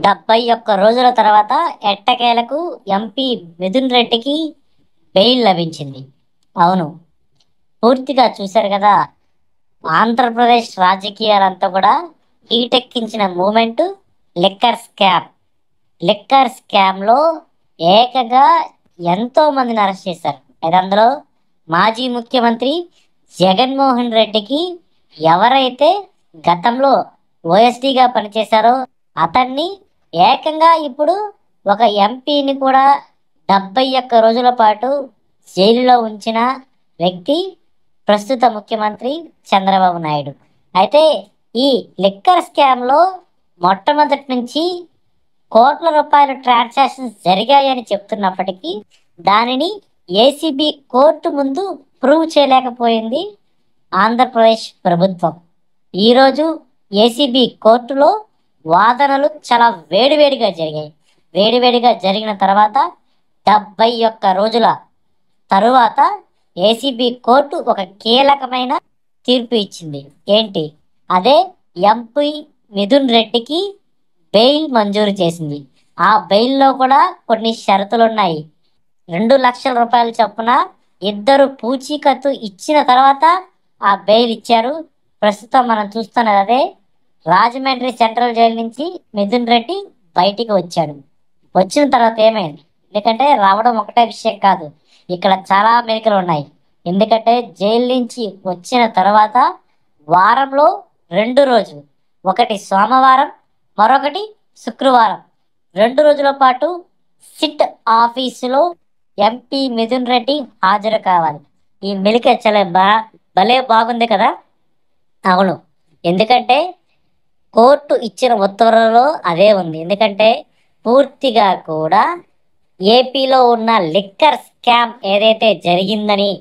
71 రోజుల తర్వాత ఎట్టకేలకు ఎంపీ మిథున్ రెడ్డికి బెయిల్ లభించింది. అవును, పూర్తిగా చూశారు కదా. ఆంధ్రప్రదేశ్ రాజకీయాలంతా కూడా ఈటెక్కించిన మూమెంట్ లిక్కర్ స్కామ్. లిక్కర్ స్కామ్లో ఏకంగా ఎంతో మందిని అరెస్ట్ చేశారు. అయితే అందులో మాజీ ముఖ్యమంత్రి జగన్మోహన్ రెడ్డికి ఎవరైతే గతంలో ఓఎస్డీగా పనిచేశారో అతన్ని ఏకంగా ఇప్పుడు ఒక ఎంపీని కూడా 71 రోజుల పాటు జైలులో ఉంచిన వ్యక్తి ప్రస్తుత ముఖ్యమంత్రి చంద్రబాబు నాయుడు. అయితే ఈ లిక్కర్ స్కామ్లో మొట్టమొదటి నుంచి కోట్ల రూపాయల ట్రాన్సాక్షన్స్ జరిగాయని చెప్తున్నప్పటికీ దానిని ఏసీబీ కోర్టు ముందు ప్రూవ్ చేయలేకపోయింది ఆంధ్రప్రదేశ్ ప్రభుత్వం. ఈరోజు ఏసీబీ కోర్టులో వాదనలు చాలా వేడివేడిగా జరిగాయి. వేడివేడిగా జరిగిన తర్వాత 71 రోజుల తరువాత ఏసీబీ కోర్టు ఒక కీలకమైన తీర్పు ఇచ్చింది. ఏంటి అదే? ఎంపీ మిథున్ రెడ్డికి బెయిల్ మంజూరు చేసింది. ఆ బెయిల్లో కూడా కొన్ని షరతులు ఉన్నాయి. 2 లక్షల రూపాయల చొప్పున ఇద్దరు పూచీకత్తు ఇచ్చిన తర్వాత ఆ బెయిల్ ఇచ్చారు. ప్రస్తుతం మనం చూస్తున్నది అదే. రాజమండ్రి సెంట్రల్ జైలు నుంచి మిథున్ రెడ్డి బయటికి వచ్చాడు. వచ్చిన తర్వాత ఏమైంది? ఎందుకంటే రావడం ఒకటే విషయం కాదు, ఇక్కడ చాలా మెలికలు ఉన్నాయి. ఎందుకంటే జైలు నుంచి వచ్చిన తర్వాత వారంలో 2 రోజులు, ఒకటి సోమవారం, మరొకటి శుక్రవారం, 2 రోజుల పాటు సిట్ ఆఫీసులో ఎంపీ మిథున్ రెడ్డి హాజరు కావాలి. ఈ మెలిక చాలా భలే బాగుంది కదా. అవును, ఎందుకంటే కోర్టు ఇచ్చిన ఉత్తర్వులలో అదే ఉంది. ఎందుకంటే పూర్తిగా కూడా ఏపీలో ఉన్న లిక్కర్ స్కామ్ ఏదైతే జరిగిందని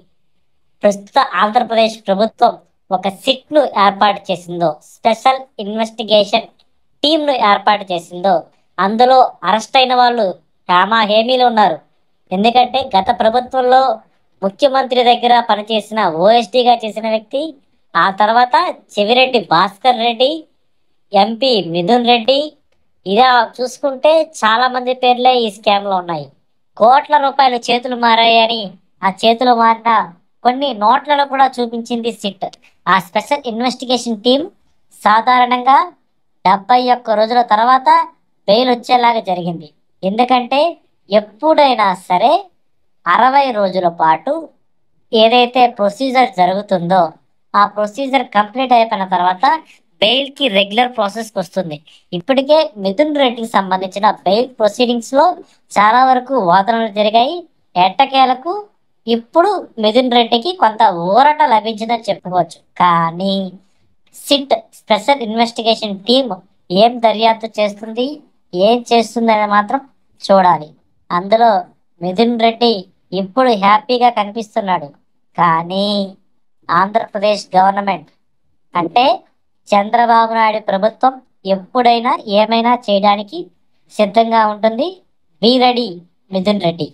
ప్రస్తుత ఆంధ్రప్రదేశ్ ప్రభుత్వం ఒక సిట్ను ఏర్పాటు చేసిందో, స్పెషల్ ఇన్వెస్టిగేషన్ టీంను ఏర్పాటు చేసిందో, అందులో అరెస్ట్ అయిన వాళ్ళు హేమీలు ఉన్నారు. ఎందుకంటే గత ప్రభుత్వంలో ముఖ్యమంత్రి దగ్గర పనిచేసిన ఓఎస్డీగా చేసిన వ్యక్తి, ఆ తర్వాత చెవిరెడ్డి భాస్కర్ రెడ్డి, ఎంపీ మిథున్ రెడ్డి, ఇలా చూసుకుంటే చాలా మంది పేర్లే ఈ స్కామ్లో ఉన్నాయి. కోట్ల రూపాయలు చేతులు మారాయని ఆ చేతులు మారిన కొన్ని నోట్లను కూడా చూపించింది సిట్. ఆ స్పెషల్ ఇన్వెస్టిగేషన్ టీం సాధారణంగా 71 రోజుల తర్వాత బెయిల్ వచ్చేలాగా జరిగింది. ఎందుకంటే ఎప్పుడైనా సరే 60 రోజుల పాటు ఏదైతే ప్రొసీజర్ జరుగుతుందో ఆ ప్రొసీజర్ కంప్లీట్ అయిపోయిన తర్వాత బెయిల్కి రెగ్యులర్ ప్రాసెస్కి వస్తుంది. ఇప్పటికే మిథున్ రెడ్డికి సంబంధించిన బెయిల్ ప్రొసీడింగ్స్లో చాలా వరకు వాదనలు జరిగాయి. ఎట్టకేలకు ఇప్పుడు మిథున్ రెడ్డికి కొంత ఊరట లభించిందని చెప్పుకోవచ్చు. కానీ సిట్ స్పెషల్ ఇన్వెస్టిగేషన్ టీం ఏం దర్యాప్తు చేస్తుంది, ఏం చేస్తుంది అనేది మాత్రం చూడాలి. అందులో మిథున్ రెడ్డి ఇప్పుడు హ్యాపీగా కనిపిస్తున్నాడు. కానీ ఆంధ్రప్రదేశ్ గవర్నమెంట్ అంటే చంద్రబాబు నాయుడు ప్రభుత్వం ఎప్పుడైనా ఏమైనా చేయడానికి సిద్ధంగా ఉంటుంది. Be ready Mithun Reddy.